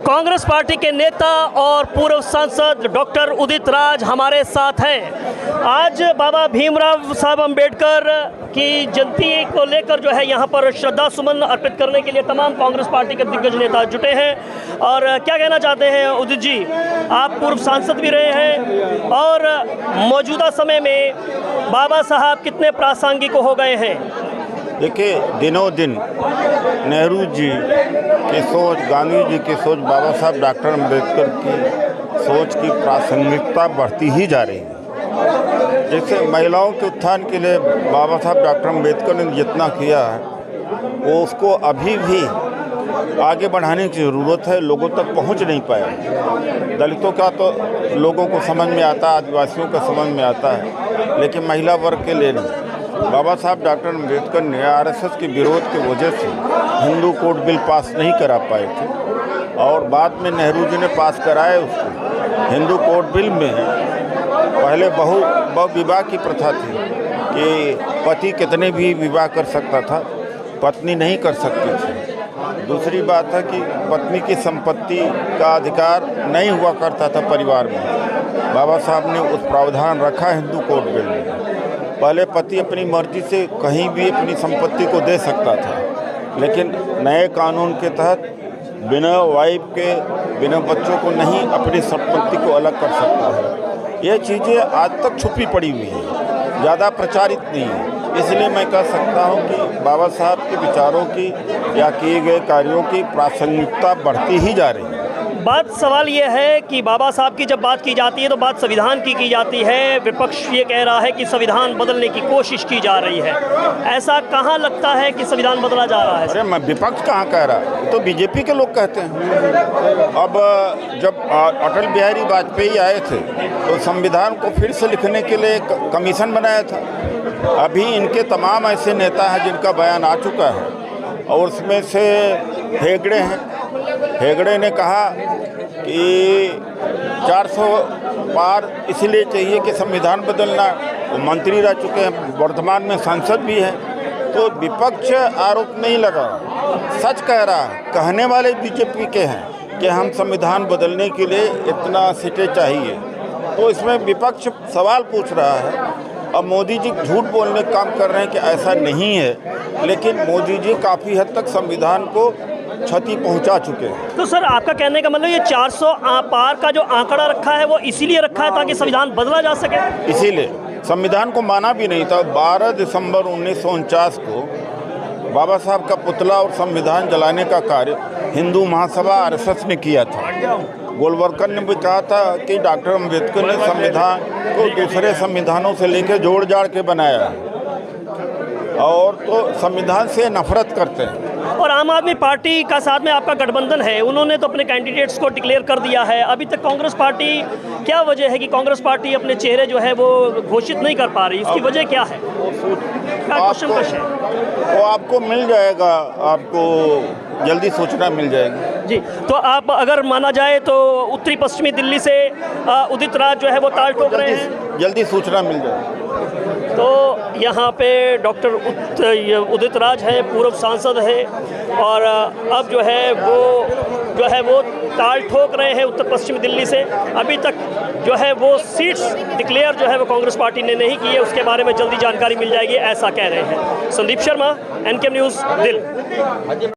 Congress party के नेता और पूर्व सांसद डॉक्टर उदित राज हमारे साथ हैं। आज बाबा भीमराव साहब अंबेडकर की जयंती को लेकर जो है यहाँ पर श्रद्धा सुमन अर्पित करने के लिए तमाम कांग्रेस पार्टी के दिग्गज नेता जुटे हैं। और क्या कहना चाहते हैं उदित जी? आप पूर्व सांसद भी रहे हैं और मौजूदा समय में बाबा साहब कितने प्रासंगिक हो गए हैं? देखिए, दिनों दिन नेहरू जी की सोच, गांधी जी की सोच, बाबा साहब डॉक्टर अम्बेडकर की सोच की प्रासंगिकता बढ़ती ही जा रही है। जैसे महिलाओं के उत्थान के लिए बाबा साहब डॉक्टर अम्बेडकर ने जितना किया है वो उसको अभी भी आगे बढ़ाने की ज़रूरत है। लोगों तक पहुंच नहीं पाया। दलितों का तो लोगों को समझ में आता है, आदिवासियों का समझ में आता है, लेकिन महिला वर्ग के लिए नहीं। बाबा साहब डॉक्टर अम्बेडकर ने आरएसएस के विरोध की वजह से हिंदू कोड बिल पास नहीं करा पाए थे और बाद में नेहरू जी ने पास कराए उसको। हिंदू कोड बिल में पहले बहु विवाह की प्रथा थी कि पति कितने भी विवाह कर सकता था, पत्नी नहीं कर सकती थी। दूसरी बात है कि पत्नी की संपत्ति का अधिकार नहीं हुआ करता था परिवार में। बाबा साहब ने उस प्रावधान रखा हिंदू कोड बिल में। पहले पति अपनी मर्जी से कहीं भी अपनी संपत्ति को दे सकता था, लेकिन नए कानून के तहत बिना वाइफ के, बिना बच्चों को नहीं अपनी संपत्ति को अलग कर सकता है। ये चीज़ें आज तक छुपी पड़ी हुई हैं, ज़्यादा प्रचारित नहीं है। इसलिए मैं कह सकता हूँ कि बाबा साहब के विचारों की या किए गए कार्यों की प्रासंगिकता बढ़ती ही जा रही है। बात सवाल ये है कि बाबा साहब की जब बात की जाती है तो बात संविधान की जाती है। विपक्ष ये कह रहा है कि संविधान बदलने की कोशिश की जा रही है। ऐसा कहाँ लगता है कि संविधान बदला जा रहा है? अरे मैं विपक्ष कहाँ कह रहा, तो बीजेपी के लोग कहते हैं। अब जब अटल बिहारी वाजपेयी आए थे तो संविधान को फिर से लिखने के लिए कमीशन बनाया था। अभी इनके तमाम ऐसे नेता हैं जिनका बयान आ चुका है और उसमें से हेगड़े हैं। हेगड़े ने कहा कि 400 पार इसलिए चाहिए कि संविधान बदलना। वो मंत्री रह चुके हैं, वर्तमान में सांसद भी हैं। तो विपक्ष आरोप नहीं लगा, सच कह रहा है। कहने वाले बीजेपी के हैं कि हम संविधान बदलने के लिए इतना सीटें चाहिए। तो इसमें विपक्ष सवाल पूछ रहा है। अब मोदी जी झूठ बोलने का काम कर रहे हैं कि ऐसा नहीं है, लेकिन मोदी जी काफ़ी हद तक संविधान को क्षति पहुंचा चुके हैं। तो सर, आपका कहने का मतलब ये 400 पार का जो आंकड़ा रखा है वो इसीलिए रखा है ताकि संविधान बदला जा सके? इसीलिए संविधान को माना भी नहीं था। 12 दिसंबर 1949 को बाबा साहब का पुतला और संविधान जलाने का कार्य हिंदू महासभा आरएसएस ने किया था। गोलवलकर ने भी कहा था कि डॉक्टर अम्बेडकर ने संविधान को दूसरे संविधानों से लेकर जोड़ जाड़ के बनाया है और तो संविधान से नफरत करते हैं। और आम आदमी पार्टी का साथ में आपका गठबंधन है, उन्होंने तो अपने कैंडिडेट्स को डिक्लेयर कर दिया है। अभी तक कांग्रेस पार्टी, क्या वजह है कि कांग्रेस पार्टी अपने चेहरे जो है वो घोषित नहीं कर पा रही? उसकी वजह क्या है? वो आपको मिल जाएगा, आपको जल्दी सूचना मिल जाएगी जी। तो आप अगर माना जाए तो उत्तरी पश्चिमी दिल्ली से उदित राज जो है वो ताल ठोक रहे हैं, जल्दी सूचना मिल जाएगी। तो यहाँ पे डॉक्टर उदित राज है, पूर्व सांसद है और अब जो है वो ताल ठोक रहे हैं उत्तर पश्चिमी दिल्ली से। अभी तक जो है वो सीट्स डिक्लेयर जो है वो कांग्रेस पार्टी ने नहीं की है। उसके बारे में जल्दी जानकारी मिल जाएगी, ऐसा कह रहे हैं। Sandeep Sharma, NK News, Delhi.